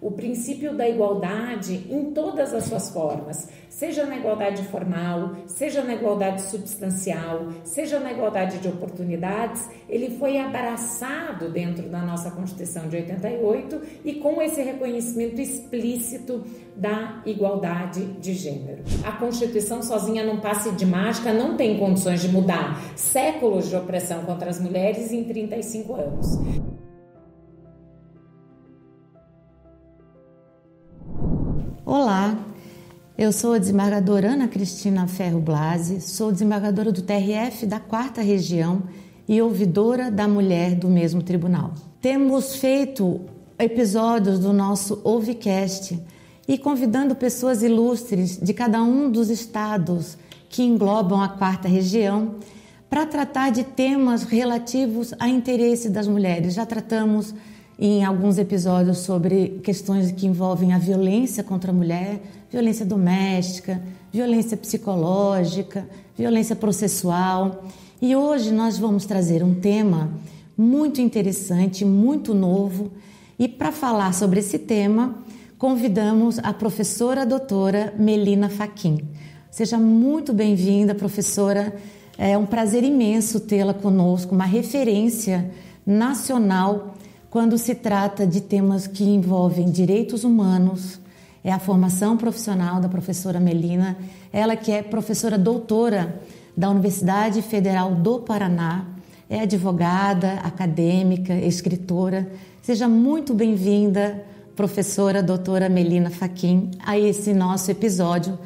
o princípio da igualdade em todas as suas formas, seja na igualdade formal, seja na igualdade substancial, seja na igualdade de oportunidades, ele foi abraçado dentro da nossa Constituição de 88 e com esse reconhecimento explícito da igualdade de gênero. A Constituição sozinha, num passe de mágica, não tem condições de mudar séculos de opressão contra as mulheres em 35 anos. Olá, eu sou a desembargadora Ana Cristina Ferro Blasi, sou desembargadora do TRF da 4ª Região e ouvidora da mulher do mesmo tribunal. Temos feito episódios do nosso Ouvicast e convidando pessoas ilustres de cada um dos estados que englobam a 4ª Região para tratar de temas relativos a interesse das mulheres. Já tratamos em alguns episódios sobre questões que envolvem a violência contra a mulher, violência doméstica, violência psicológica, violência processual. E hoje nós vamos trazer um tema muito interessante, muito novo. E para falar sobre esse tema, convidamos a professora doutora Melina Fachin. Seja muito bem-vinda, professora. É um prazer imenso tê-la conosco, uma referência nacional quando se trata de temas que envolvem direitos humanos. É a formação profissional da professora Melina, ela que é professora doutora da Universidade Federal do Paraná, é advogada, acadêmica, escritora. Seja muito bem-vinda, professora doutora Melina Fachin, a esse nosso episódio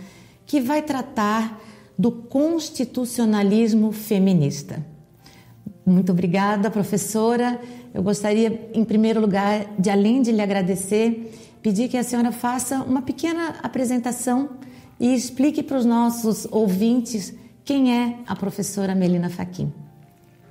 que vai tratar do constitucionalismo feminista. Muito obrigada, professora. Eu gostaria, em primeiro lugar, além de lhe agradecer, pedir que a senhora faça uma pequena apresentação e explique para os nossos ouvintes quem é a professora Melina Fachin.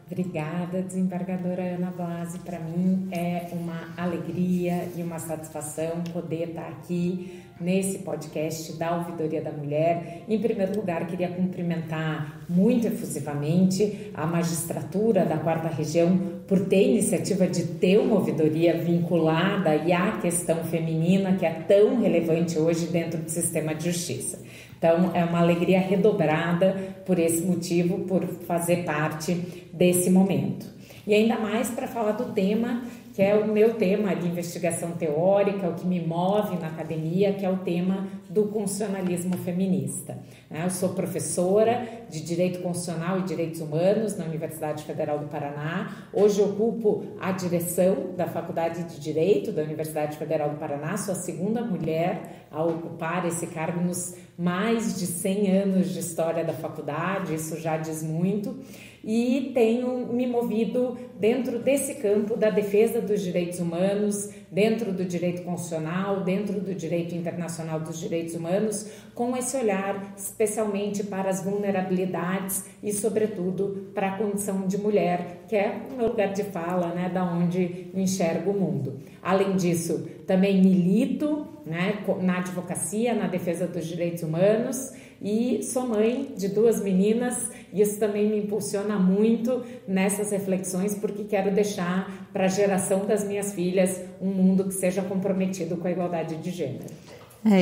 Obrigada, desembargadora Ana Blasi. Para mim é uma alegria e uma satisfação poder estar aqui nesse podcast da Ouvidoria da Mulher. Em primeiro lugar, queria cumprimentar muito efusivamente a magistratura da 4ª Região por ter a iniciativa de ter uma ouvidoria vinculada e à questão feminina, que é tão relevante hoje dentro do sistema de justiça. Então, é uma alegria redobrada por esse motivo, por fazer parte desse momento. E ainda mais para falar do tema, que é o meu tema de investigação teórica, o que me move na academia, que é o tema do constitucionalismo feminista. Eu sou professora de Direito Constitucional e Direitos Humanos na Universidade Federal do Paraná. Hoje ocupo a direção da Faculdade de Direito da Universidade Federal do Paraná. Sou a segunda mulher a ocupar esse cargo nos mais de 100 anos de história da faculdade, isso já diz muito. E tenho me movido dentro desse campo da defesa dos direitos humanos, dentro do direito constitucional, dentro do direito internacional dos direitos humanos, com esse olhar especialmente para as vulnerabilidades e, sobretudo, para a condição de mulher, que é o meu lugar de fala, né, da onde enxergo o mundo. Além disso, também milito, né, na advocacia, na defesa dos direitos humanos, e sou mãe de 2 meninas, e isso também me impulsiona muito nessas reflexões, porque quero deixar para a geração das minhas filhas um mundo que seja comprometido com a igualdade de gênero.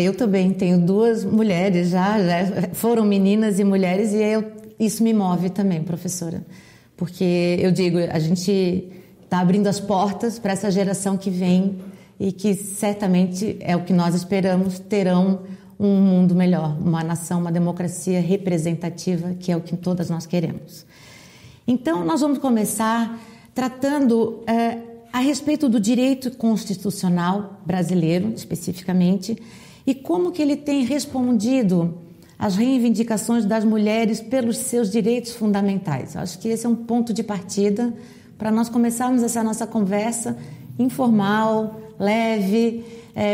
Eu também tenho 2 mulheres, já foram meninas e mulheres, e isso me move também, professora, porque eu digo, a gente está abrindo as portas para essa geração que vem e que certamente é o que nós esperamos, terão um mundo melhor, uma nação, uma democracia representativa, que é o que todas nós queremos. Então, nós vamos começar tratando a respeito do direito constitucional brasileiro, especificamente, e como que ele tem respondido às reivindicações das mulheres pelos seus direitos fundamentais. Acho que esse é um ponto de partida para nós começarmos essa nossa conversa informal, leve,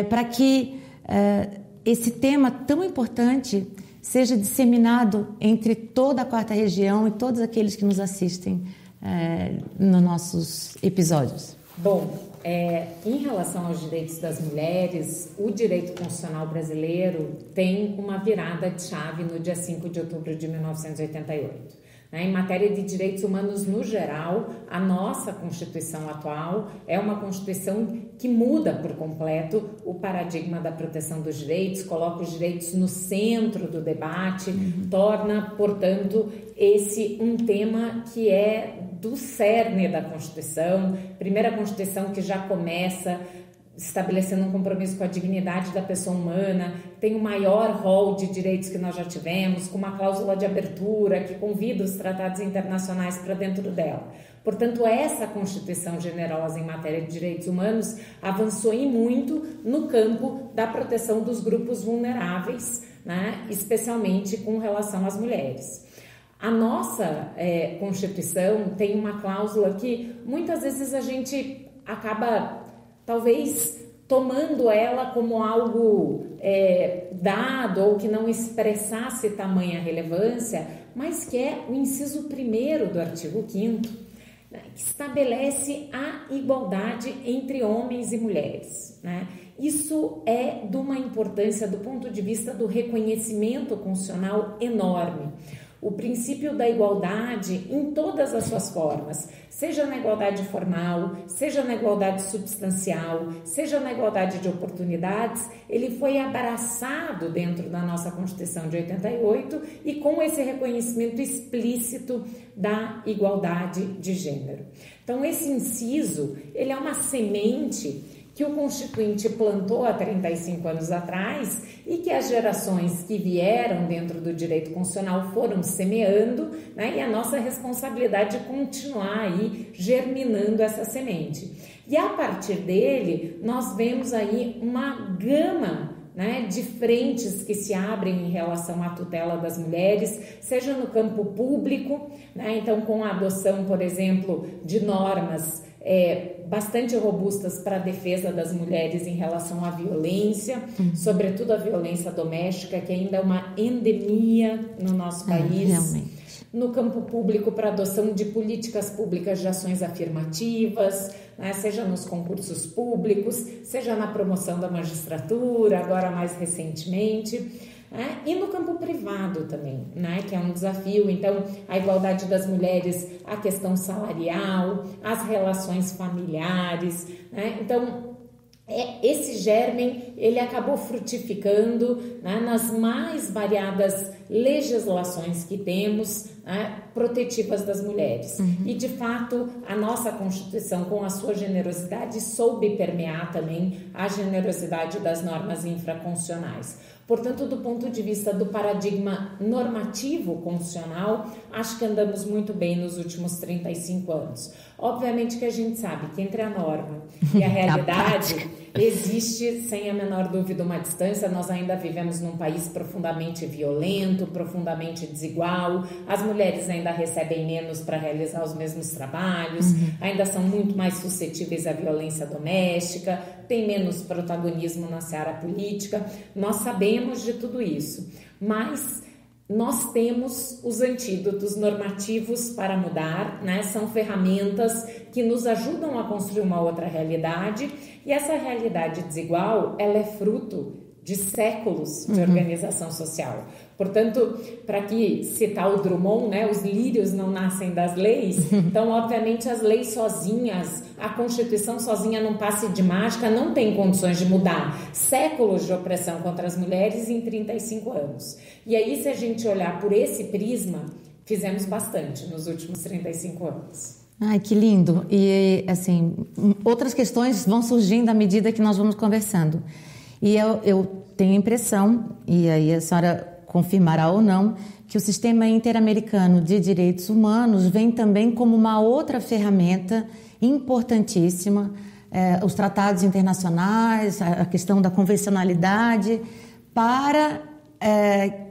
para que esse tema tão importante seja disseminado entre toda a 4ª Região e todos aqueles que nos assistem nos nossos episódios. Bom, em relação aos direitos das mulheres, o direito constitucional brasileiro tem uma virada de chave no dia 5 de outubro de 1988. Em matéria de direitos humanos no geral, a nossa Constituição atual é uma Constituição que muda por completo o paradigma da proteção dos direitos, coloca os direitos no centro do debate, torna, portanto, esse um tema que é do cerne da Constituição, primeira Constituição que já começa estabelecendo um compromisso com a dignidade da pessoa humana, tem o maior rol de direitos que nós já tivemos, com uma cláusula de abertura que convida os tratados internacionais para dentro dela. Portanto, essa Constituição generosa em matéria de direitos humanos avançou em muito no campo da proteção dos grupos vulneráveis, né, especialmente com relação às mulheres. A nossa Constituição tem uma cláusula que muitas vezes a gente acaba talvez tomando ela como algo dado ou que não expressasse tamanha relevância, mas que é o inciso 1º do artigo 5º, né, que estabelece a igualdade entre homens e mulheres, né? Isso é de uma importância do ponto de vista do reconhecimento constitucional enorme. O princípio da igualdade em todas as suas formas, seja na igualdade formal, seja na igualdade substancial, seja na igualdade de oportunidades, ele foi abraçado dentro da nossa Constituição de 88 e com esse reconhecimento explícito da igualdade de gênero. Então, esse inciso, ele é uma semente que o Constituinte plantou há 35 anos atrás e que as gerações que vieram dentro do direito constitucional foram semeando, né? E a nossa responsabilidade é continuar aí germinando essa semente. E a partir dele, nós vemos aí uma gama, né, de frentes que se abrem em relação à tutela das mulheres, seja no campo público, né? Então com a adoção, por exemplo, de normas bastante robustas para a defesa das mulheres em relação à violência, sobretudo a violência doméstica, que ainda é uma endemia no nosso país. Realmente. No campo público, para adoção de políticas públicas de ações afirmativas, né, seja nos concursos públicos, seja na promoção da magistratura, agora mais recentemente. E no campo privado também, né, que é um desafio. Então, a igualdade das mulheres, a questão salarial, as relações familiares, né? Então, esse germen, ele acabou frutificando, né, nas mais variadas legislações que temos, né, protetivas das mulheres. E, de fato, a nossa Constituição, com a sua generosidade, soube permear também a generosidade das normas infraconstitucionais. Portanto, do ponto de vista do paradigma normativo constitucional, acho que andamos muito bem nos últimos 35 anos. Obviamente que a gente sabe que entre a norma e a realidade existe, sem a menor dúvida, uma distância. Nós ainda vivemos num país profundamente violento, profundamente desigual. As mulheres ainda recebem menos para realizar os mesmos trabalhos, ainda são muito mais suscetíveis à violência doméstica, têm menos protagonismo na seara política. Nós sabemos de tudo isso, mas nós temos os antídotos normativos para mudar, né? São ferramentas que nos ajudam a construir uma outra realidade, e essa realidade desigual, ela é fruto de séculos de organização social. Portanto, para que citar o Drummond, né, os lírios não nascem das leis, então, obviamente, as leis sozinhas, a Constituição sozinha num passe de mágica não tem condições de mudar séculos de opressão contra as mulheres em 35 anos. E aí, se a gente olhar por esse prisma, fizemos bastante nos últimos 35 anos. Ai, que lindo! E, assim, outras questões vão surgindo à medida que nós vamos conversando. E eu tenho a impressão, e aí a senhora confirmará ou não, que o Sistema Interamericano de Direitos Humanos vem também como uma outra ferramenta importantíssima, os tratados internacionais, a questão da convencionalidade, para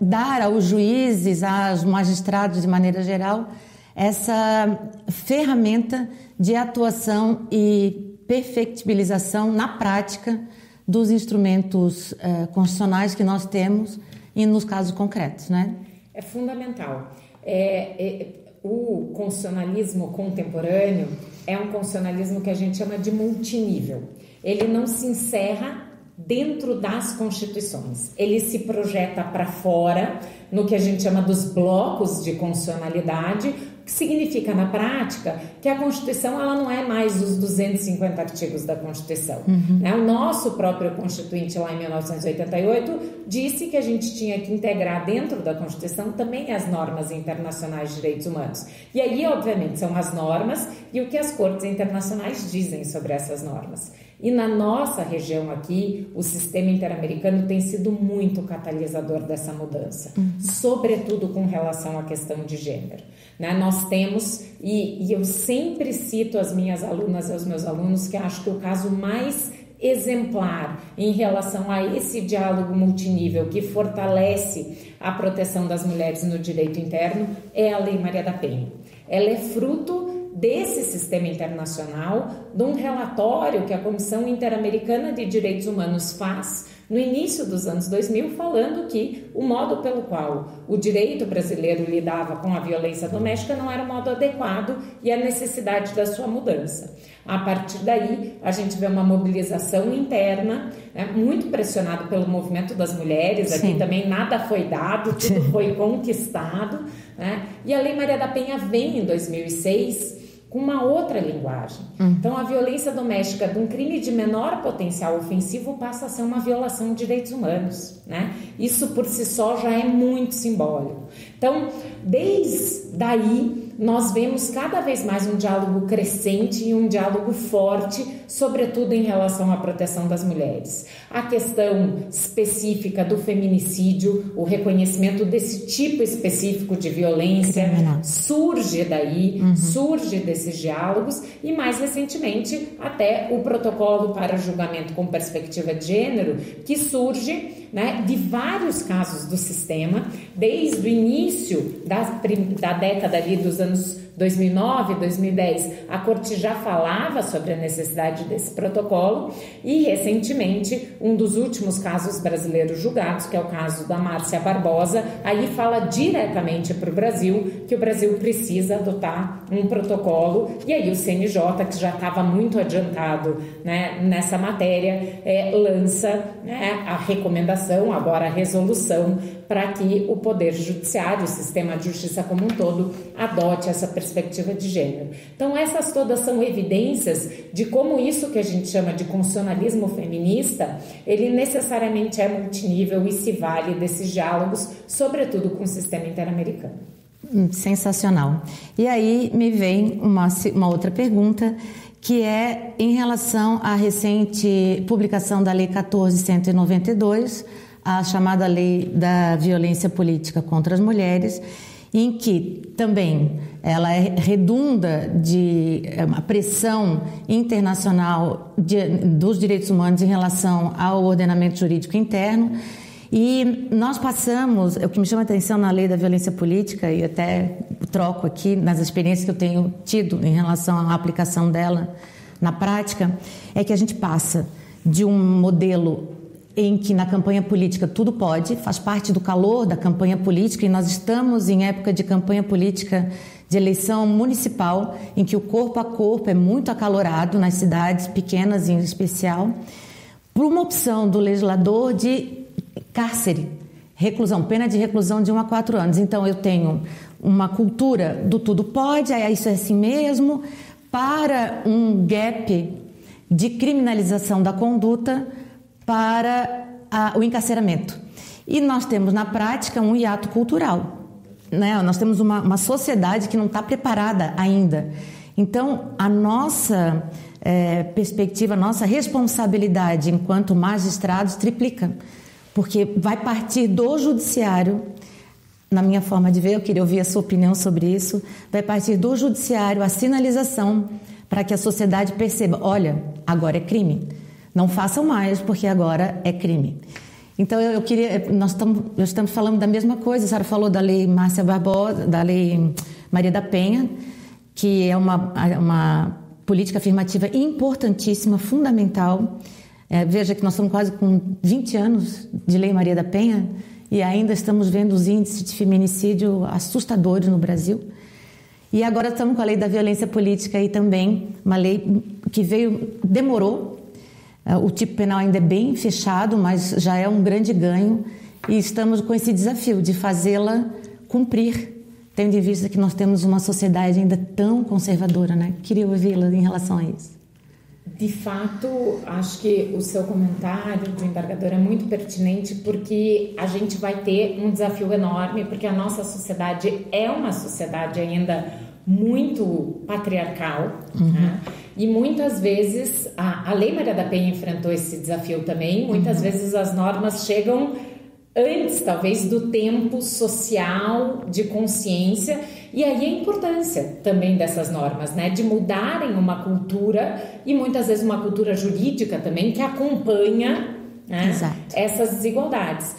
dar aos juízes, aos magistrados de maneira geral, essa ferramenta de atuação e perfectibilização na prática dos instrumentos constitucionais que nós temos e nos casos concretos, né? É fundamental. O constitucionalismo contemporâneo é um constitucionalismo que a gente chama de multinível. Ele não se encerra dentro das constituições. Ele se projeta para fora, no que a gente chama dos blocos de constitucionalidade, que significa na prática que a Constituição ela não é mais os 250 artigos da Constituição. O nosso próprio Constituinte lá em 1988 disse que a gente tinha que integrar dentro da Constituição também as normas internacionais de direitos humanos. E aí, obviamente, são as normas e o que as cortes internacionais dizem sobre essas normas. E na nossa região aqui, o sistema interamericano tem sido muito catalisador dessa mudança, sobretudo com relação à questão de gênero. Nós temos, e eu sempre cito as minhas alunas e os meus alunos, que acho que o caso mais exemplar em relação a esse diálogo multinível que fortalece a proteção das mulheres no direito interno é a Lei Maria da Penha. Ela é fruto desse sistema internacional, de um relatório que a Comissão Interamericana de Direitos Humanos faz no início dos anos 2000, falando que o modo pelo qual o direito brasileiro lidava com a violência doméstica não era o modo adequado e a necessidade da sua mudança. A partir daí, a gente vê uma mobilização interna, muito pressionado pelo movimento das mulheres. Sim. Aqui também nada foi dado, tudo foi conquistado. E a Lei Maria da Penha vem em 2006 com uma outra linguagem. Então, a violência doméstica de um crime de menor potencial ofensivo passa a ser uma violação de direitos humanos, Isso por si só já é muito simbólico. Então, desde daí, nós vemos cada vez mais um diálogo crescente e um diálogo forte, sobretudo em relação à proteção das mulheres. A questão específica do feminicídio, o reconhecimento desse tipo específico de violência, surge daí, surge desses diálogos e, mais recentemente, até o protocolo para julgamento com perspectiva de gênero, que surge de vários casos do sistema, desde o início da década ali dos anos 2009, 2010, a Corte já falava sobre a necessidade desse protocolo e, recentemente, um dos últimos casos brasileiros julgados, que é o caso da Márcia Barbosa, aí fala diretamente para o Brasil que o Brasil precisa adotar um protocolo e aí o CNJ, que já estava muito adiantado nessa matéria, lança a recomendação, agora a resolução, para que o Poder Judiciário, o sistema de justiça como um todo, adote essa perspectiva de gênero. Então, essas todas são evidências de como isso que a gente chama de constitucionalismo feminista, ele necessariamente é multinível e se vale desses diálogos, sobretudo com o sistema interamericano. Sensacional. E aí me vem uma outra pergunta, que é em relação à recente publicação da Lei 14.192, a chamada Lei da Violência Política contra as Mulheres, em que também ela redunda de uma pressão internacional dos direitos humanos em relação ao ordenamento jurídico interno. E nós passamos, o que me chama a atenção na Lei da Violência Política, e até troco aqui nas experiências que eu tenho tido em relação à aplicação dela na prática, é que a gente passa de um modelo em que na campanha política tudo pode, faz parte do calor da campanha política, e nós estamos em época de campanha política de eleição municipal, em que o corpo a corpo é muito acalorado, nas cidades pequenas em especial, por uma opção do legislador de cárcere, reclusão, pena de reclusão de 1 a 4 anos. Então eu tenho uma cultura do tudo pode, isso é assim mesmo, para um gap de criminalização da conduta para o encarceramento. E nós temos na prática um hiato cultural, Nós temos uma sociedade que não está preparada ainda. Então a nossa perspectiva, a nossa responsabilidade enquanto magistrados triplica, porque vai partir do judiciário, na minha forma de ver, eu queria ouvir a sua opinião sobre isso, vai partir do judiciário a sinalização para que a sociedade perceba, olha, agora é crime. Não façam mais, porque agora é crime. Então, eu queria... Nós estamos falando da mesma coisa. A senhora falou da Lei Márcia Barbosa, da Lei Maria da Penha, que é uma política afirmativa importantíssima, fundamental. Veja que nós estamos quase com 20 anos de Lei Maria da Penha e ainda estamos vendo os índices de feminicídio assustadores no Brasil. E agora estamos com a Lei da Violência Política aí também, uma lei que demorou, O tipo penal ainda é bem fechado, mas já é um grande ganho e estamos com esse desafio de fazê-la cumprir, tendo em vista que nós temos uma sociedade ainda tão conservadora, né? Queria ouvi-la em relação a isso. De fato, acho que o seu comentário, desembargador, é muito pertinente, porque a gente vai ter um desafio enorme, porque a nossa sociedade é uma sociedade ainda muito patriarcal, né? E muitas vezes a Lei Maria da Penha enfrentou esse desafio também. Muitas vezes as normas chegam antes, talvez, do tempo social de consciência, e aí a importância também dessas normas, né, de mudarem uma cultura, e muitas vezes uma cultura jurídica também, que acompanha, né, essas desigualdades.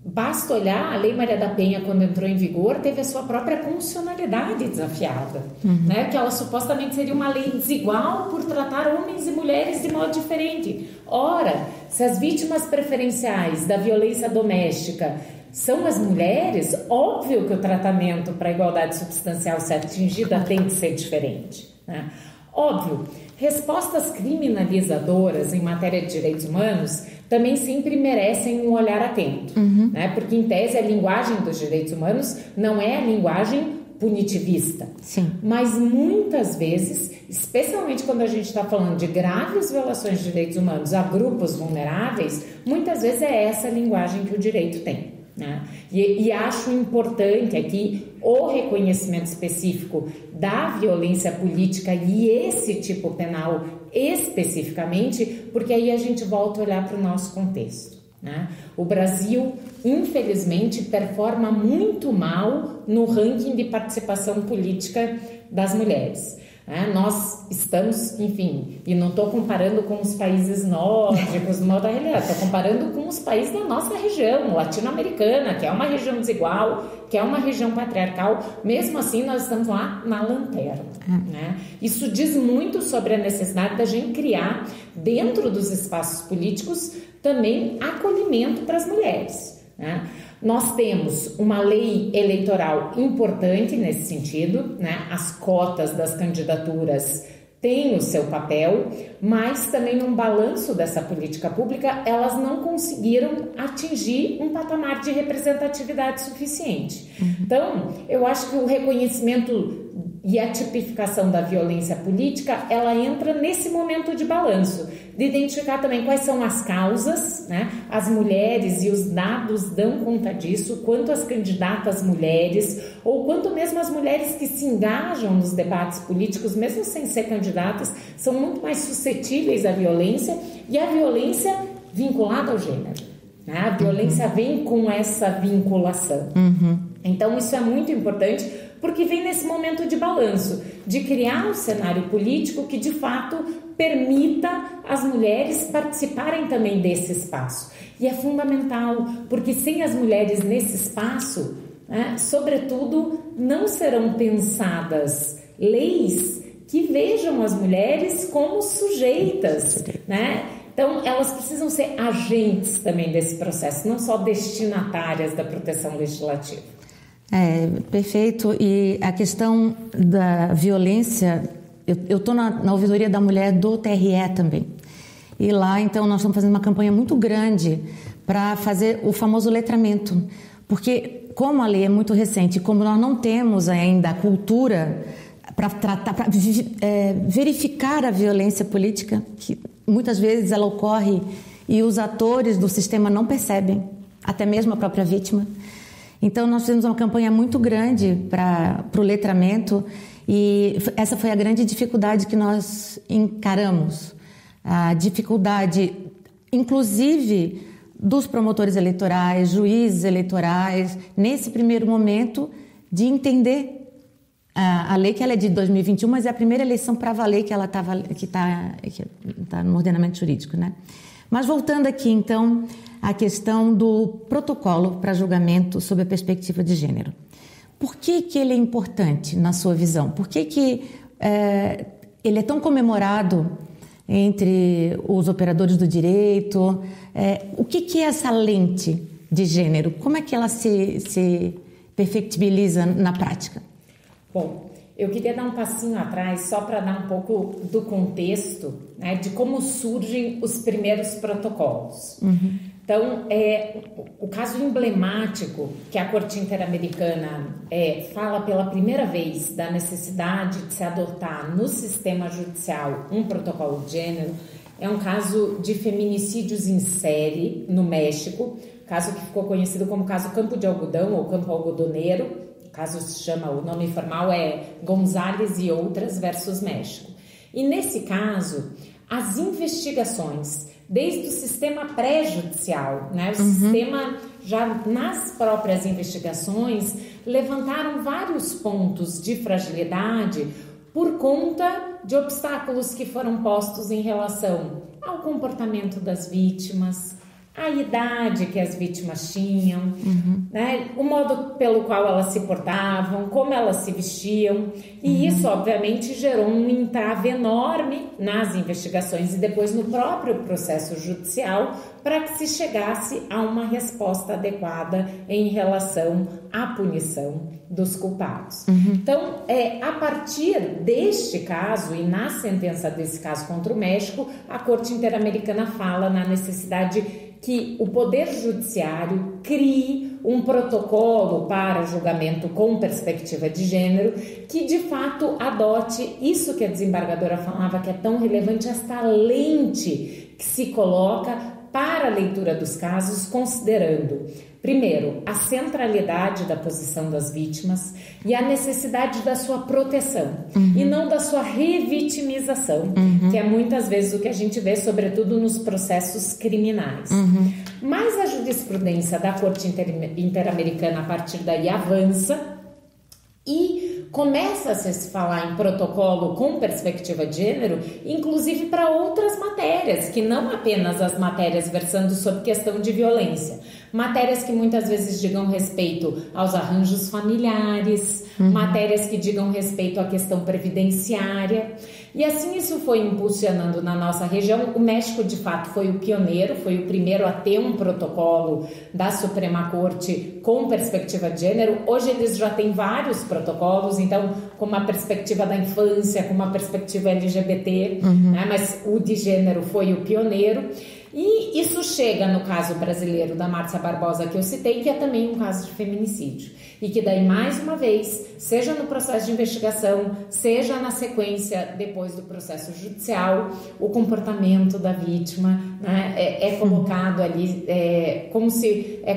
Basta olhar, a Lei Maria da Penha, quando entrou em vigor, teve a sua própria constitucionalidade desafiada, né? Que ela supostamente seria uma lei desigual por tratar homens e mulheres de modo diferente. Ora, se as vítimas preferenciais da violência doméstica são as mulheres, óbvio que o tratamento para a igualdade substancial ser atingida tem que ser diferente, né? Óbvio, respostas criminalizadoras em matéria de direitos humanos também sempre merecem um olhar atento, né? Porque, em tese, a linguagem dos direitos humanos não é a linguagem punitivista. Sim. Mas, muitas vezes, especialmente quando a gente está falando de graves violações de direitos humanos a grupos vulneráveis, muitas vezes é essa a linguagem que o direito tem, né? E acho importante aqui o reconhecimento específico da violência política e esse tipo penal especificamente, porque aí a gente volta a olhar para o nosso contexto, né? O Brasil, infelizmente, performa muito mal no ranking de participação política das mulheres. Nós estamos, enfim, e não estou comparando com os países nórdicos, no modo da realidade, estou comparando com os países da nossa região, latino-americana, que é uma região desigual, que é uma região patriarcal. Mesmo assim, nós estamos lá na lanterna, né? Isso diz muito sobre a necessidade da gente criar, dentro dos espaços políticos, também acolhimento para as mulheres, né? Nós temos uma lei eleitoral importante nesse sentido, né? As cotas das candidaturas têm o seu papel, mas também num balanço dessa política pública, elas não conseguiram atingir um patamar de representatividade suficiente. Então, eu acho que o reconhecimento e a tipificação da violência política, ela entra nesse momento de balanço, de identificar também quais são as causas, né? As mulheres, e os dados dão conta disso, quanto as candidatas mulheres, ou quanto mesmo as mulheres que se engajam nos debates políticos, mesmo sem ser candidatas, são muito mais suscetíveis à violência, e a violência vinculada ao gênero, né? A violência vem com essa vinculação. Então, isso é muito importante, porque vem nesse momento de balanço, de criar um cenário político que, de fato, permita as mulheres participarem também desse espaço. E é fundamental, porque sem as mulheres nesse espaço, né, sobretudo, não serão pensadas leis que vejam as mulheres como sujeitas, né? Então, elas precisam ser agentes também desse processo, não só destinatárias da proteção legislativa. Perfeito. E a questão da violência, eu estou na ouvidoria da mulher do TRE também. E lá, então, nós estamos fazendo uma campanha muito grande para fazer o famoso letramento. Porque, como a lei é muito recente, como nós não temos ainda a cultura para tratar, para verificar a violência política, que muitas vezes ela ocorre e os atores do sistema não percebem, até mesmo a própria vítima. Então, nós fizemos uma campanha muito grande para o letramento, e essa foi a grande dificuldade que nós encaramos. A dificuldade, inclusive, dos promotores eleitorais, juízes eleitorais, nesse primeiro momento, de entender a lei, que ela é de 2021, mas é a primeira eleição para valer que ela que está no ordenamento jurídico, né? Mas voltando aqui, então, à questão do protocolo para julgamento sob a perspectiva de gênero. Por que ele é importante, na sua visão? Por que ele é tão comemorado entre os operadores do direito? O que é essa lente de gênero? Como é que ela se perfectibiliza na prática? Bom, eu queria dar um passinho atrás só para dar um pouco do contexto, né, de como surgem os primeiros protocolos. Então, o caso emblemático que a Corte Interamericana fala pela primeira vez da necessidade de se adotar no sistema judicial um protocolo de gênero é um caso de feminicídios em série no México, caso que ficou conhecido como caso Campo de Algodão ou Campo Algodoneiro. O caso se chama, o nome formal é González e outras versus México. E nesse caso, as investigações, desde o sistema pré-judicial, né, o sistema já nas próprias investigações, levantaram vários pontos de fragilidade por conta de obstáculos que foram postos em relação ao comportamento das vítimas, a idade que as vítimas tinham, né, o modo pelo qual elas se portavam, como elas se vestiam, e isso obviamente gerou um entrave enorme nas investigações e depois no próprio processo judicial para que se chegasse a uma resposta adequada em relação à punição dos culpados. Então, a partir deste caso e na sentença desse caso contra o México, a Corte Interamericana fala na necessidade que o Poder Judiciário crie um protocolo para julgamento com perspectiva de gênero que, de fato, adote isso que a desembargadora falava que é tão relevante, esta lente que se coloca para a leitura dos casos, considerando, primeiro, a centralidade da posição das vítimas e a necessidade da sua proteção e não da sua revitimização, que é muitas vezes o que a gente vê, sobretudo nos processos criminais. Mas a jurisprudência da Corte Interamericana, a partir daí, avança e começa a se falar em protocolo com perspectiva de gênero, inclusive para outras matérias, que não apenas as matérias versando sobre questão de violência, matérias que muitas vezes digam respeito aos arranjos familiares, matérias que digam respeito à questão previdenciária. E assim isso foi impulsionando na nossa região. O México, de fato, foi o pioneiro, foi o primeiro a ter um protocolo da Suprema Corte com perspectiva de gênero. Hoje eles já têm vários protocolos, então com uma perspectiva da infância, com uma perspectiva LGBT, né? Mas o de gênero foi o pioneiro. E isso chega no caso brasileiro da Márcia Barbosa que eu citei, que é também um caso de feminicídio. E que daí, mais uma vez, seja no processo de investigação, seja na sequência depois do processo judicial, o comportamento da vítima, né, é colocado ali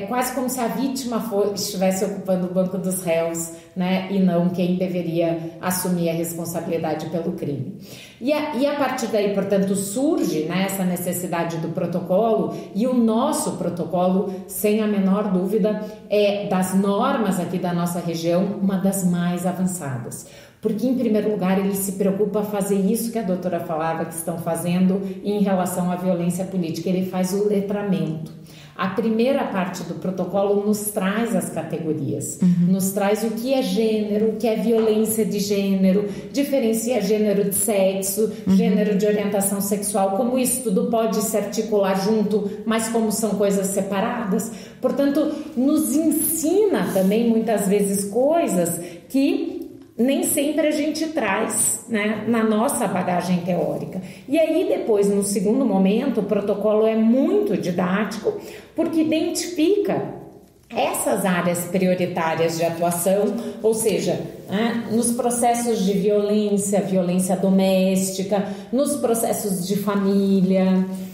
quase como se a vítima estivesse ocupando o banco dos réus, né, e não quem deveria assumir a responsabilidade pelo crime. E a partir daí, portanto, surge, né, essa necessidade do protocolo, e o nosso protocolo, sem a menor dúvida, é das normas aqui da nossa região, uma das mais avançadas. Porque, em primeiro lugar, ele se preocupa a fazer isso que a doutora falava que estão fazendo em relação à violência política. Ele faz o letramento. A primeira parte do protocolo nos traz as categorias, nos traz o que é gênero, o que é violência de gênero, diferencia gênero de sexo, gênero de orientação sexual, como isso tudo pode se articular junto, mas como são coisas separadas. Portanto, nos ensina também muitas vezes coisas que nem sempre a gente traz, né, na nossa bagagem teórica. E aí depois, no segundo momento, o protocolo é muito didático porque identifica essas áreas prioritárias de atuação, ou seja, né, nos processos de violência doméstica, nos processos de família,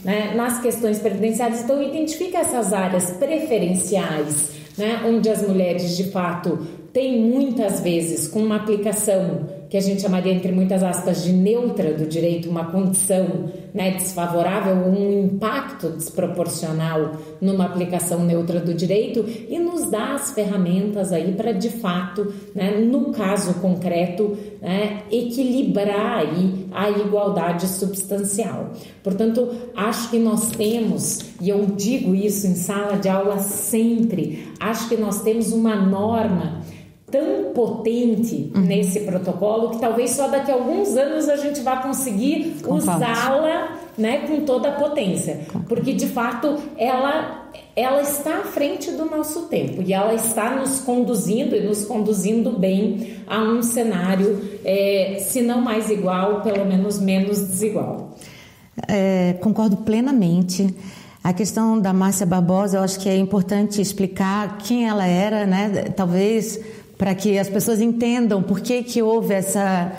né, nas questões previdenciárias. Então, identifica essas áreas preferenciais, né, onde as mulheres, de fato, têm muitas vezes, com uma aplicação que a gente chamaria, entre muitas aspas, de neutra do direito, uma condição, né, desfavorável, um impacto desproporcional numa aplicação neutra do direito, e nos dá as ferramentas aí para, de fato, né, no caso concreto, né, equilibrar aí a igualdade substancial. Portanto, acho que nós temos, e eu digo isso em sala de aula sempre, acho que nós temos uma norma tão potente nesse protocolo que talvez só daqui a alguns anos a gente vai conseguir usá-la né, com toda a potência, porque de fato ela está à frente do nosso tempo e ela está nos conduzindo bem a um cenário, se não mais igual, pelo menos menos desigual. Concordo plenamente. A questão da Márcia Barbosa, eu acho que é importante explicar quem ela era, né? Talvez para que as pessoas entendam por que houve essa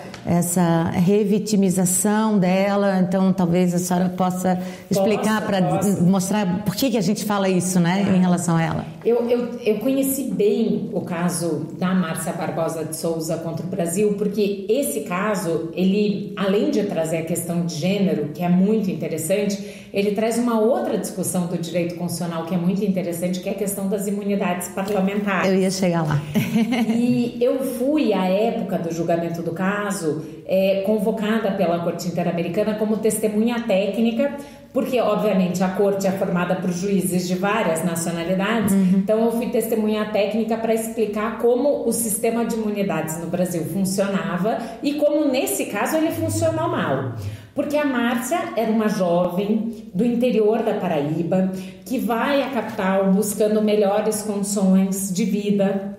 revitimização dela. Então, talvez a senhora possa explicar para mostrar por que a gente fala isso, né, em relação a ela. Eu conheci bem o caso da Márcia Barbosa de Souza contra o Brasil, porque esse caso, ele, além de trazer a questão de gênero, que é muito interessante, ele traz uma outra discussão do direito constitucional que é muito interessante, que é a questão das imunidades parlamentares. Eu ia chegar lá. E eu fui, à época do julgamento do caso, convocada pela Corte Interamericana como testemunha técnica, porque, obviamente, a Corte é formada por juízes de várias nacionalidades, então eu fui testemunha técnica para explicar como o sistema de imunidades no Brasil funcionava e como, nesse caso, ele funcionou mal. Porque a Márcia era uma jovem do interior da Paraíba que vai à capital buscando melhores condições de vida.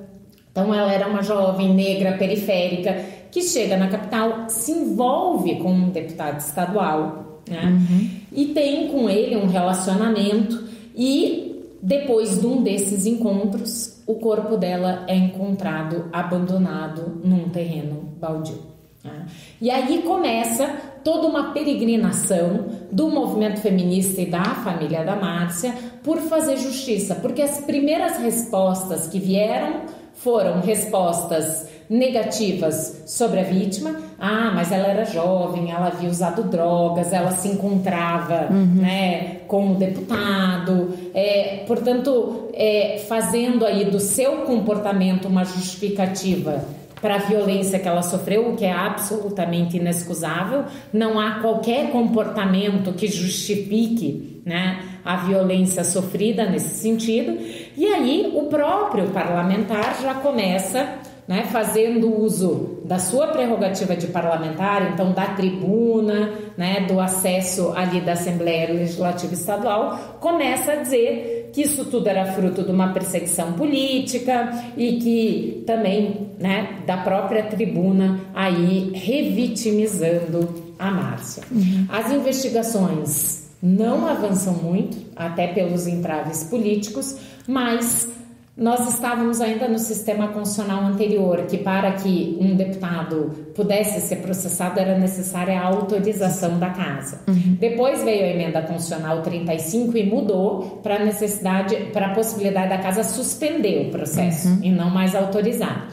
Então ela era uma jovem negra periférica que chega na capital, se envolve com um deputado estadual, né? E tem com ele um relacionamento e depois de um desses encontros o corpo dela é encontrado abandonado num terreno baldio. E aí começa toda uma peregrinação do movimento feminista e da família da Márcia por fazer justiça, porque as primeiras respostas que vieram foram respostas negativas sobre a vítima. Mas ela era jovem, ela havia usado drogas, ela se encontrava, né, com o deputado, portanto, fazendo aí do seu comportamento uma justificativa para a violência que ela sofreu, o que é absolutamente inexcusável. Não há qualquer comportamento que justifique, né, a violência sofrida nesse sentido. E aí o próprio parlamentar já começa, né, fazendo uso da sua prerrogativa de parlamentar, então da tribuna, né, do acesso ali da Assembleia Legislativa Estadual, começa a dizer que isso tudo era fruto de uma perseguição política e que também, né, da própria tribuna aí revitimizando a Márcia. As investigações não avançam muito, até pelos entraves políticos, mas nós estávamos ainda no sistema constitucional anterior, que para que um deputado pudesse ser processado era necessária a autorização da casa. Depois veio a emenda constitucional 35 e mudou para a possibilidade da casa suspender o processo e não mais autorizar.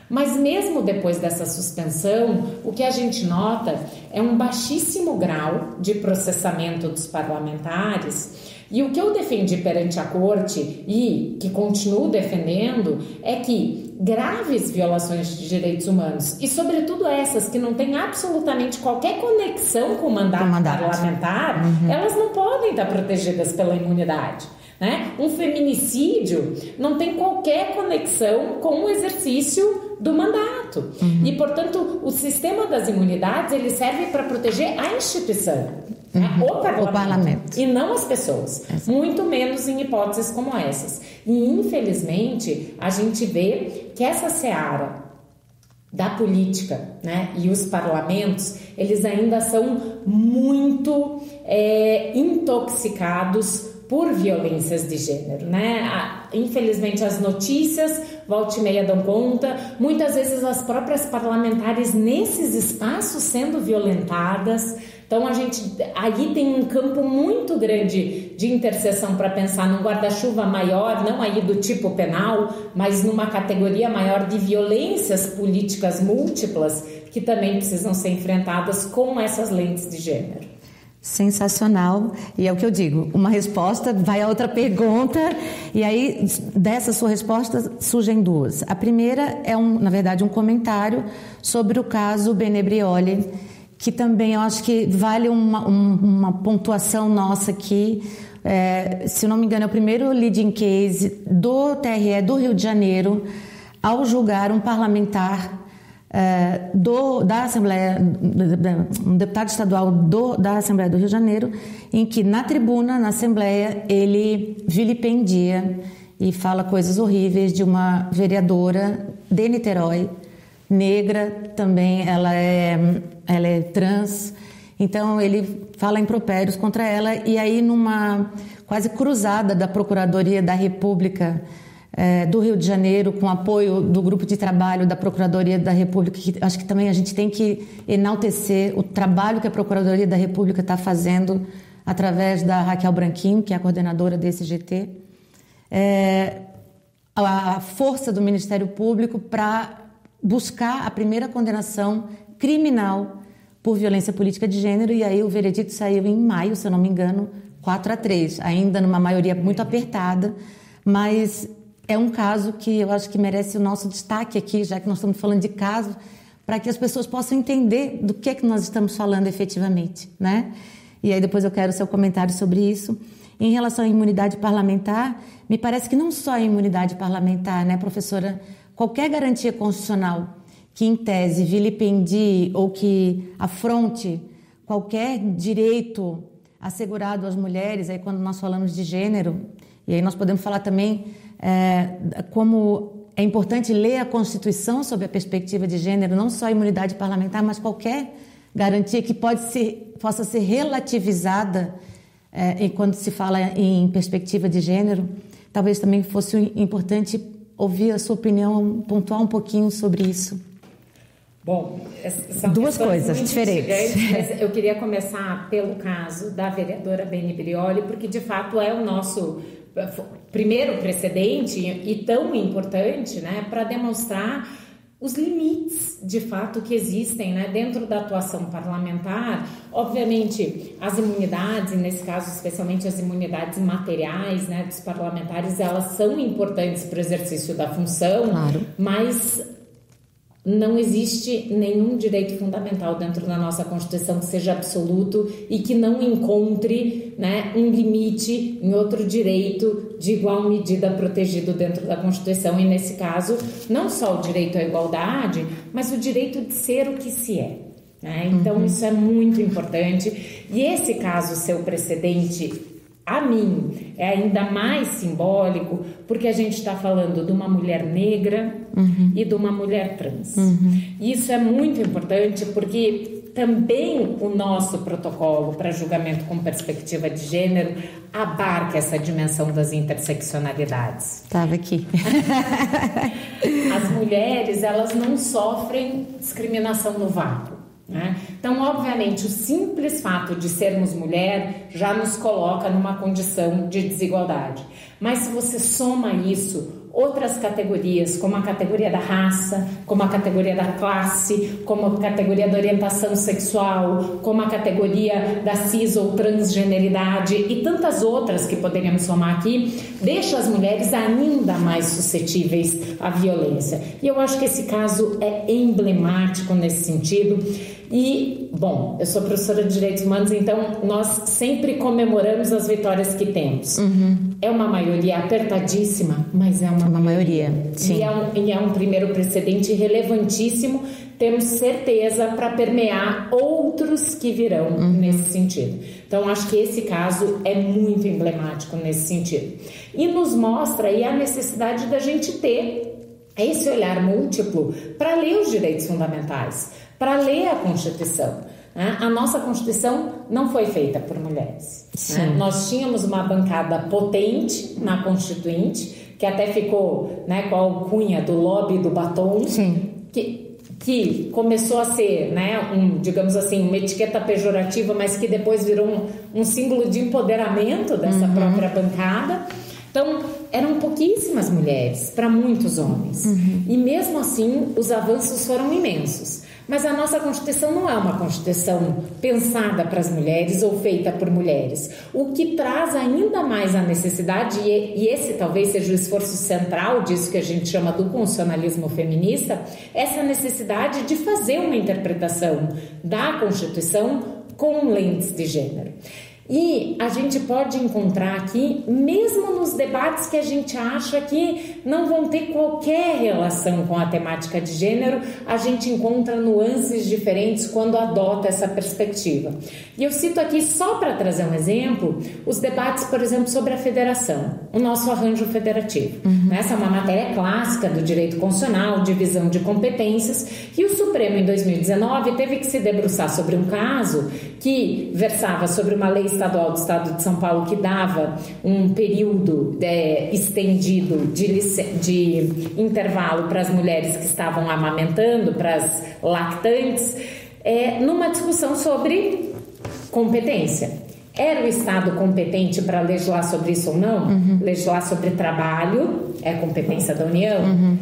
Mas mesmo depois dessa suspensão, o que a gente nota é um baixíssimo grau de processamento dos parlamentares. E o que eu defendi perante a Corte e que continuo defendendo é que graves violações de direitos humanos, e sobretudo essas que não têm absolutamente qualquer conexão com o mandato parlamentar, elas não podem estar protegidas pela imunidade, né? Um feminicídio não tem qualquer conexão com o exercício do mandato. E, portanto, o sistema das imunidades ele serve para proteger a instituição, né? O parlamento, e não as pessoas, muito menos em hipóteses como essas. E, infelizmente, a gente vê que essa seara da política, né, e os parlamentos, eles ainda são muito intoxicados por violências de gênero, né? Infelizmente as notícias volta e meia dão conta, muitas vezes as próprias parlamentares nesses espaços sendo violentadas. Então aí tem um campo muito grande de interseção para pensar num guarda-chuva maior, não aí do tipo penal, mas numa categoria maior de violências políticas múltiplas que também precisam ser enfrentadas com essas lentes de gênero. Sensacional, e é o que eu digo, uma resposta vai a outra pergunta, e aí dessa sua resposta surgem duas. A primeira é na verdade um comentário sobre o caso Benebrioli, que também eu acho que vale uma pontuação nossa aqui. Se não me engano é o primeiro leading case do TRE do Rio de Janeiro ao julgar um parlamentar da Assembleia, um deputado estadual da Assembleia do Rio de Janeiro, em que na tribuna, na Assembleia, ele vilipendia e fala coisas horríveis de uma vereadora de Niterói, negra também, ela é trans, então ele fala impropérios contra ela, e aí numa quase cruzada da Procuradoria da República do Rio de Janeiro, com apoio do grupo de trabalho da Procuradoria da República, que acho que também a gente tem que enaltecer o trabalho que a Procuradoria da República está fazendo através da Raquel Branquinho, que é a coordenadora desse GT, a força do Ministério Público para buscar a primeira condenação criminal por violência política de gênero, e aí o veredito saiu em maio, se eu não me engano, 4-3, ainda numa maioria muito apertada, mas é um caso que eu acho que merece o nosso destaque aqui, já que nós estamos falando de caso, para que as pessoas possam entender do que nós estamos falando efetivamente, né? E aí depois eu quero o seu comentário sobre isso. Em relação à imunidade parlamentar, me parece que não só a imunidade parlamentar, né, professora? Qualquer garantia constitucional que, em tese, vilipendie ou que afronte qualquer direito assegurado às mulheres, aí quando nós falamos de gênero, e aí nós podemos falar também como é importante ler a Constituição sob a perspectiva de gênero, não só a imunidade parlamentar, mas qualquer garantia que possa ser relativizada quando se fala em perspectiva de gênero. Talvez também fosse importante ouvir a sua opinião, pontuar um pouquinho sobre isso. Bom, são duas coisas diferentes. Mas eu queria começar pelo caso da vereadora Beni Brioli, porque de fato é o nosso primeiro precedente e tão importante, né, para demonstrar os limites de fato que existem, né, dentro da atuação parlamentar. Obviamente as imunidades, e nesse caso especialmente as imunidades materiais, né, dos parlamentares, elas são importantes para o exercício da função, claro, mas não existe nenhum direito fundamental dentro da nossa Constituição que seja absoluto e que não encontre, né, um limite em outro direito de igual medida protegido dentro da Constituição. E nesse caso, não só o direito à igualdade, mas o direito de ser o que se é, né? Então isso é muito importante. E esse caso, seu precedente, a mim, é ainda mais simbólico porque a gente está falando de uma mulher negra e de uma mulher trans. E isso é muito importante porque também o nosso protocolo para julgamento com perspectiva de gênero abarca essa dimensão das interseccionalidades. Estava aqui. As mulheres, elas não sofrem discriminação no vácuo, né? Então, obviamente, o simples fato de sermos mulher já nos coloca numa condição de desigualdade. Mas se você soma isso outras categorias, como a categoria da raça, como a categoria da classe, como a categoria da orientação sexual, como a categoria da cis ou transgeneridade e tantas outras que poderíamos somar aqui, deixa as mulheres ainda mais suscetíveis à violência. E eu acho que esse caso é emblemático nesse sentido. E, bom, eu sou professora de Direitos Humanos, então nós sempre comemoramos as vitórias que temos. É uma maioria apertadíssima, mas é uma maioria. Sim. E é um primeiro precedente relevantíssimo, temos certeza, para permear outros que virão nesse sentido. Então, acho que esse caso é muito emblemático nesse sentido. E nos mostra aí a necessidade da gente ter esse olhar múltiplo para ler os direitos fundamentais, para ler a Constituição. A nossa Constituição não foi feita por mulheres, né? Nós tínhamos uma bancada potente na Constituinte, que até ficou, né, com a alcunha do lobby do batom, que começou a ser, né, digamos assim, uma etiqueta pejorativa, mas que depois virou um símbolo de empoderamento dessa própria bancada. Então, eram pouquíssimas mulheres para muitos homens. E mesmo assim, os avanços foram imensos. Mas a nossa Constituição não é uma Constituição pensada para as mulheres ou feita por mulheres. O que traz ainda mais a necessidade, e esse talvez seja o esforço central disso que a gente chama do constitucionalismo feminista, essa necessidade de fazer uma interpretação da Constituição com lentes de gênero. E a gente pode encontrar aqui, mesmo nos debates que a gente acha que não vão ter qualquer relação com a temática de gênero, a gente encontra nuances diferentes quando adota essa perspectiva. E eu cito aqui, só para trazer um exemplo, os debates, por exemplo, sobre a federação, o nosso arranjo federativo. Essa é uma matéria clássica do direito constitucional, divisão de competências, e o Supremo, em 2019, teve que se debruçar sobre um caso que versava sobre uma lei estadual do Estado de São Paulo que dava um período estendido de intervalo para as mulheres que estavam amamentando, para as lactantes, numa discussão sobre competência. Era o Estado competente para legislar sobre isso ou não? Legislar sobre trabalho é competência da União?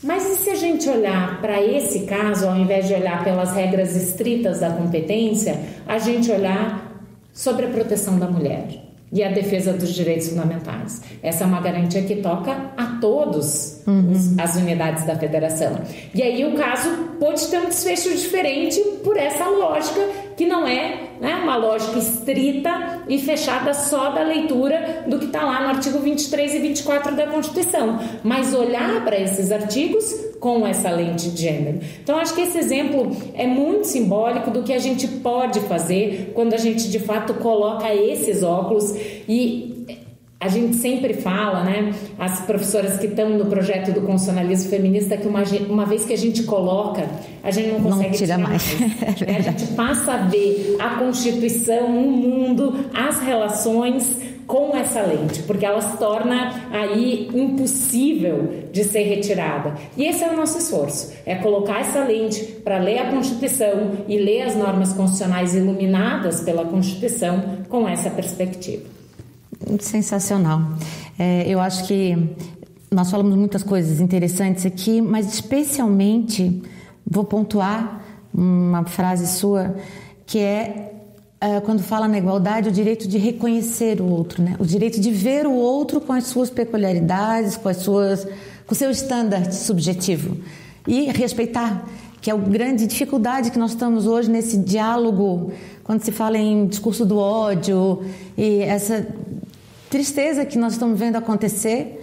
Mas e se a gente olhar para esse caso, ao invés de olhar pelas regras estritas da competência, a gente olhar sobre a proteção da mulher e a defesa dos direitos fundamentais? Essa é uma garantia que toca a todos as unidades da federação. E aí o caso pode ter um desfecho diferente por essa lógica que não é, uma lógica estrita e fechada só da leitura do que está lá no artigo 23 e 24 da Constituição, mas olhar para esses artigos com essa lente de gênero. Então, acho que esse exemplo é muito simbólico do que a gente pode fazer quando a gente, de fato, coloca esses óculos. E a gente sempre fala, as professoras que estão no projeto do constitucionalismo feminista, que uma vez que a gente coloca, a gente não consegue tirar mais. A gente passa a ver a Constituição, o mundo, as relações com essa lente, porque ela se torna aí impossível de ser retirada. E esse é o nosso esforço, é colocar essa lente para ler a Constituição e ler as normas constitucionais iluminadas pela Constituição com essa perspectiva. Sensacional. Eu acho que nós falamos muitas coisas interessantes aqui, mas especialmente vou pontuar uma frase sua que quando fala na igualdade, o direito de reconhecer o outro, o direito de ver o outro com as suas peculiaridades, com o seu standard subjetivo e respeitar, que é a grande dificuldade que nós estamos hoje nesse diálogo, quando se fala em discurso do ódio e essa tristeza que nós estamos vendo acontecer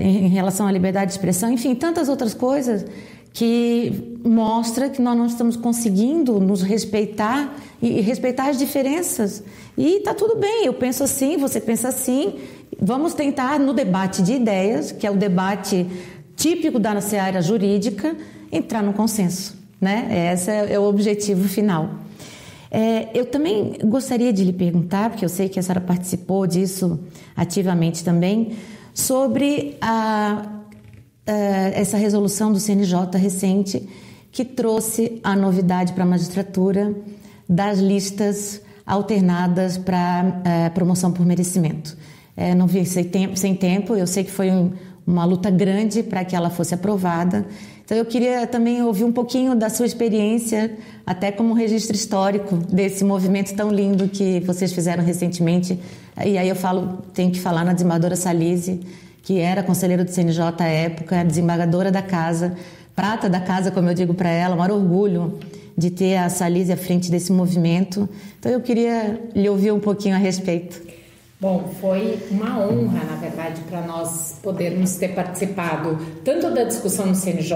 em relação à liberdade de expressão, enfim, tantas outras coisas que mostra que nós não estamos conseguindo nos respeitar e respeitar as diferenças. E está tudo bem, eu penso assim, você pensa assim, vamos tentar no debate de ideias, que é o debate típico da nossa área jurídica, entrar num consenso, Esse é o objetivo final. Eu também gostaria de lhe perguntar, porque eu sei que a senhora participou disso ativamente também, sobre essa resolução do CNJ recente que trouxe a novidade para a magistratura das listas alternadas para promoção por merecimento. Não vi sem tempo, eu sei que foi uma luta grande para que ela fosse aprovada. Então eu queria também ouvir um pouquinho da sua experiência, até como registro histórico desse movimento tão lindo que vocês fizeram recentemente. E aí tenho que falar na desembargadora Salise, que era conselheira do CNJ à época, desembargadora da casa, prata da casa, como eu digo para ela, o maior orgulho de ter a Salise à frente desse movimento. Então eu queria lhe ouvir um pouquinho a respeito. Bom, foi uma honra, na verdade, para nós podermos ter participado tanto da discussão no CNJ,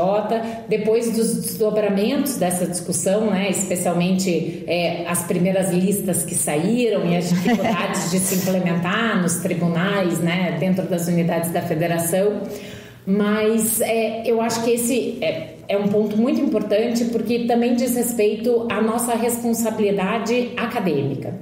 depois dos desdobramentos dessa discussão, especialmente as primeiras listas que saíram e as dificuldades de se implementar nos tribunais, dentro das unidades da federação. Mas eu acho que esse é um ponto muito importante, porque também diz respeito à nossa responsabilidade acadêmica.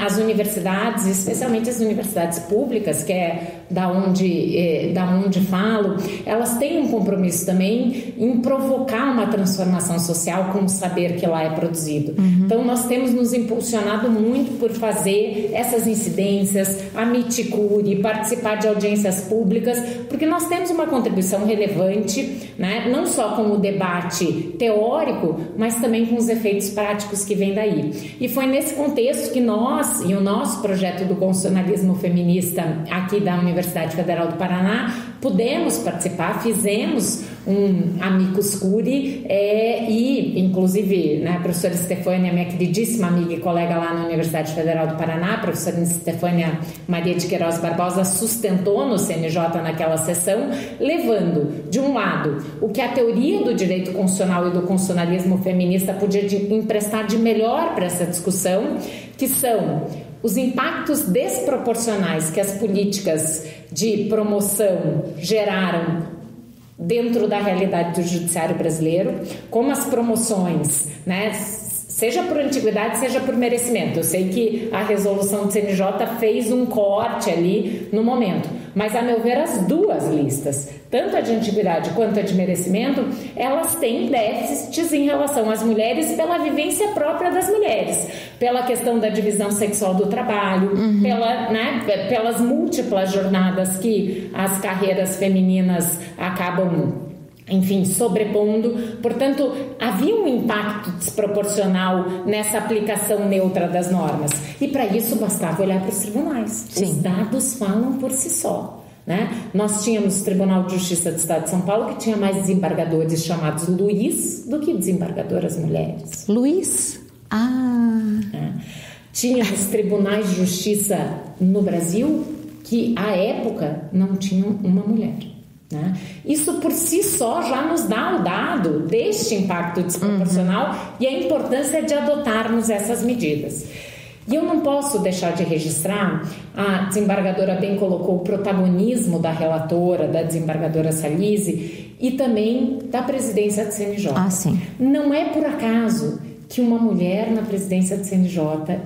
As universidades, especialmente as universidades públicas, que é da onde falo, elas têm um compromisso também em provocar uma transformação social com o saber que lá é produzido. Então nós temos nos impulsionado muito por fazer essas incidências, a miticure, participar de audiências públicas, porque nós temos uma contribuição relevante, não só com o debate teórico, mas também com os efeitos práticos que vêm daí. E foi nesse contexto que nós e o nosso projeto do constitucionalismo feminista aqui da Universidade Federal do Paraná pudemos participar, fizemos um amicus curiae e, inclusive, né, a professora Estefânia, minha queridíssima amiga e colega lá na Universidade Federal do Paraná, a professora Estefânia Maria de Queiroz Barbosa, sustentou no CNJ naquela sessão, levando, de um lado, o que a teoria do direito constitucional e do constitucionalismo feminista podia emprestar de melhor para essa discussão, que são os impactos desproporcionais que as políticas de promoção geraram dentro da realidade do judiciário brasileiro, como as promoções, né, seja por antiguidade, seja por merecimento. Eu sei que a resolução do CNJ fez um corte ali no momento, mas, a meu ver, as duas listas, tanto a de antiguidade quanto a de merecimento, elas têm déficits em relação às mulheres pela vivência própria das mulheres, pela questão da divisão sexual do trabalho, pelas múltiplas jornadas que as carreiras femininas acabam, enfim, sobrepondo. Portanto, havia um impacto desproporcional nessa aplicação neutra das normas. E para isso bastava olhar para os tribunais. Sim. Os dados falam por si só, né? Nós tínhamos o Tribunal de Justiça do Estado de São Paulo, que tinha mais desembargadores chamados Luiz do que desembargadoras mulheres. Luiz? Tínhamos tribunais de justiça no Brasil que, à época, não tinham uma mulher. Né? Isso por si só já nos dá o dado deste impacto desproporcional e a importância de adotarmos essas medidas. E eu não posso deixar de registrar, a desembargadora bem colocou o protagonismo da relatora, da desembargadora Salise, e também da presidência do CNJ. Sim. Não é por acaso que uma mulher na presidência do CNJ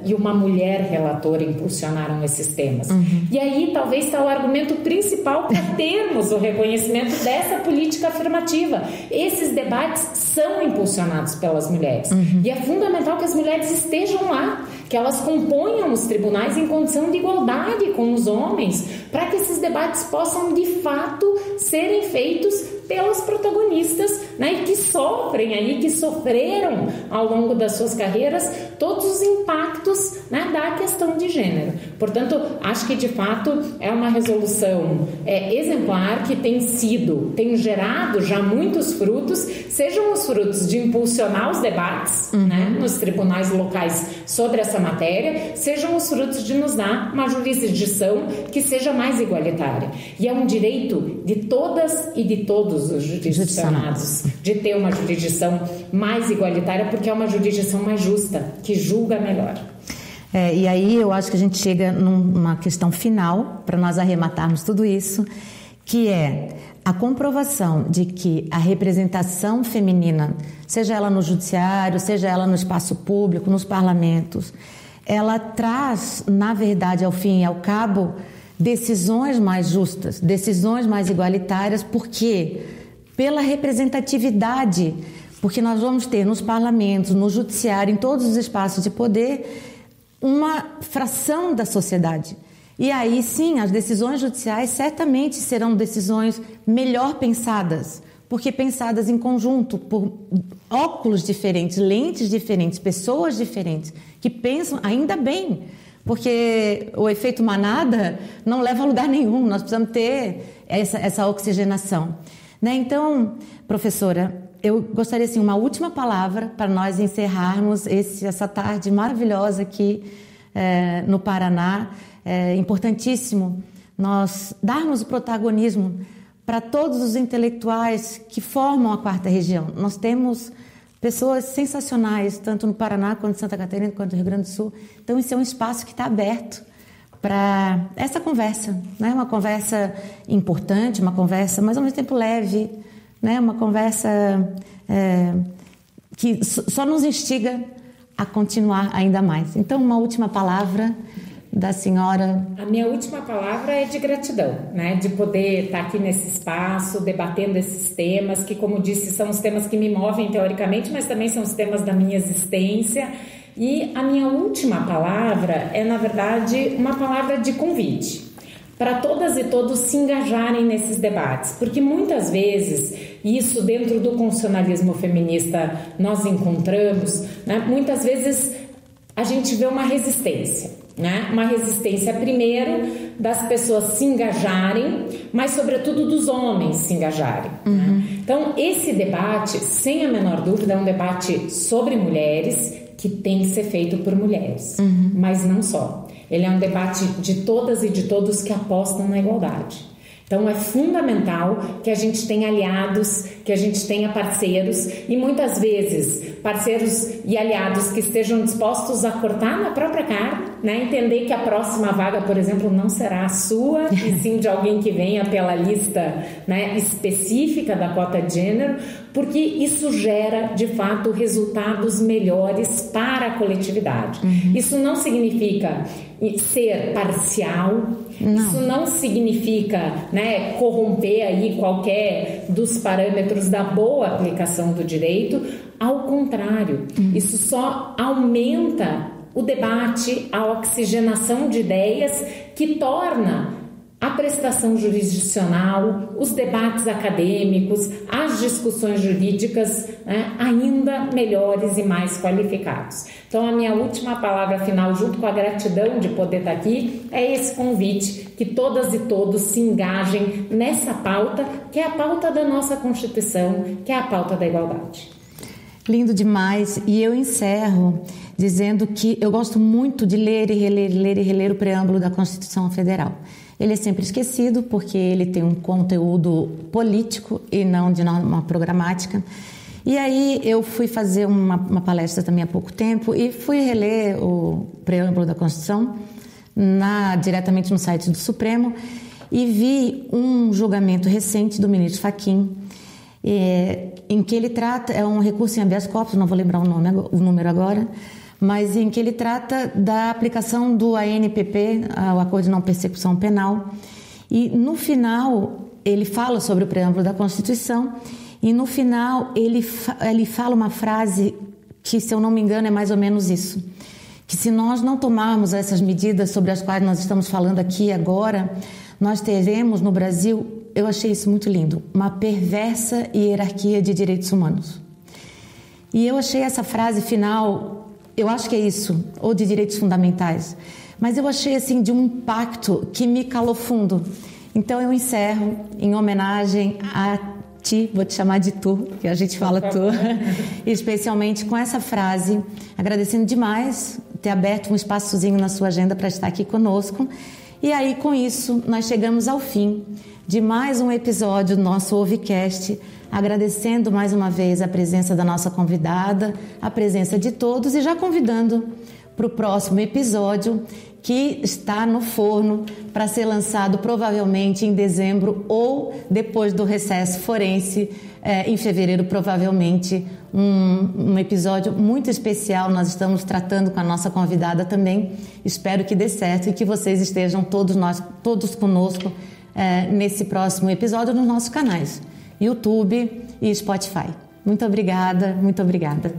e uma mulher relatora impulsionaram esses temas. E aí talvez está o argumento principal para termos o reconhecimento dessa política afirmativa. Esses debates são impulsionados pelas mulheres. E é fundamental que as mulheres estejam lá, que elas componham os tribunais em condição de igualdade com os homens, para que esses debates possam de fato serem feitos pelas protagonistas, né, e que sofrem aí, que sofreram ao longo das suas carreiras todos os impactos, né, da questão de gênero. Portanto, acho que de fato é uma resolução exemplar, que tem gerado já muitos frutos, sejam os frutos de impulsionar os debates, né, nos tribunais locais sobre essa matéria, sejam os frutos de nos dar uma jurisdição que seja mais igualitária. E é um direito de todas e de todos os jurisdicionados de ter uma jurisdição mais igualitária, porque é uma jurisdição mais justa, que julga melhor. E aí eu acho que a gente chega numa questão final, para nós arrematarmos tudo isso, que é a comprovação de que a representação feminina, seja ela no judiciário, seja ela no espaço público, nos parlamentos, ela traz, na verdade, ao fim e ao cabo, decisões mais justas, decisões mais igualitárias, porque pela representatividade, porque nós vamos ter nos parlamentos, no judiciário, em todos os espaços de poder, uma fração da sociedade. E aí sim, as decisões judiciais certamente serão decisões melhor pensadas, porque pensadas em conjunto, por óculos diferentes, lentes diferentes, pessoas diferentes, que pensam ainda bem, porque o efeito manada não leva a lugar nenhum, nós precisamos ter essa oxigenação. Né? Então, professora, eu gostaria assim, uma última palavra para nós encerrarmos essa tarde maravilhosa aqui no Paraná. É importantíssimo nós darmos o protagonismo para todos os intelectuais que formam a quarta região. Nós temos pessoas sensacionais, tanto no Paraná, quanto em Santa Catarina, quanto no Rio Grande do Sul. Então, esse é um espaço que está aberto para essa conversa, né? Uma conversa importante, uma conversa, mas ao mesmo tempo leve, né? Uma conversa que só nos instiga a continuar ainda mais. Então, uma última palavra da senhora. A minha última palavra é de gratidão, né? De poder estar aqui nesse espaço, debatendo esses temas, que, como disse, são os temas que me movem teoricamente, mas também são os temas da minha existência. E a minha última palavra é, na verdade, uma palavra de convite para todas e todos se engajarem nesses debates, porque muitas vezes, isso dentro do constitucionalismo feminista nós encontramos, né? Muitas vezes a gente vê uma resistência, né? Uma resistência, primeiro, das pessoas se engajarem, mas sobretudo dos homens se engajarem. Né? Então, esse debate, sem a menor dúvida, é um debate sobre mulheres que tem que ser feito por mulheres, mas não só. Ele é um debate de todas e de todos que apostam na igualdade. Então é fundamental que a gente tenha aliados, que a gente tenha parceiros e muitas vezes parceiros e aliados que estejam dispostos a cortar na própria carne, né? Entender que a próxima vaga, por exemplo, não será a sua e sim de alguém que venha pela lista, né, específica da cota de gênero, porque isso gera de fato resultados melhores para a coletividade. Isso não significa ser parcial, isso não significa, né, corromper aí qualquer dos parâmetros da boa aplicação do direito. Ao contrário, isso só aumenta o debate, a oxigenação de ideias, que torna a prestação jurisdicional, os debates acadêmicos, as discussões jurídicas, né, ainda melhores e mais qualificados. Então, a minha última palavra final, junto com a gratidão de poder estar aqui, é esse convite, que todas e todos se engajem nessa pauta, que é a pauta da nossa Constituição, que é a pauta da igualdade. Lindo demais. E eu encerro dizendo que eu gosto muito de ler e reler o preâmbulo da Constituição Federal. Ele é sempre esquecido porque ele tem um conteúdo político e não de norma programática. E aí eu fui fazer uma palestra também há pouco tempo e fui reler o preâmbulo da Constituição diretamente no site do Supremo e vi um julgamento recente do ministro Fachin, em que ele trata, é um recurso em habeas corpus, não vou lembrar o número agora, mas em que ele trata da aplicação do ANPP, o Acordo de Não Persecução Penal, e no final ele fala sobre o preâmbulo da Constituição e no final ele fala uma frase que, se eu não me engano, é mais ou menos isso, que se nós não tomarmos essas medidas sobre as quais nós estamos falando aqui agora, nós teremos no Brasil, eu achei isso muito lindo, uma perversa hierarquia de direitos humanos. E eu achei essa frase final, eu acho que é isso, ou de direitos fundamentais, mas eu achei assim de um impacto que me calou fundo. Então eu encerro em homenagem a ti, vou te chamar de tu, que a gente fala tu, especialmente com essa frase, agradecendo demais ter aberto um espaçozinho na sua agenda para estar aqui conosco. E aí, com isso, nós chegamos ao fim de mais um episódio do nosso Ouvicast, agradecendo mais uma vez a presença da nossa convidada, a presença de todos e já convidando para o próximo episódio, que está no forno para ser lançado provavelmente em dezembro ou depois do recesso forense, em fevereiro, provavelmente, um episódio muito especial. Nós estamos tratando com a nossa convidada também. Espero que dê certo e que vocês estejam todos conosco nesse próximo episódio nos nossos canais YouTube e Spotify. Muito obrigada, muito obrigada.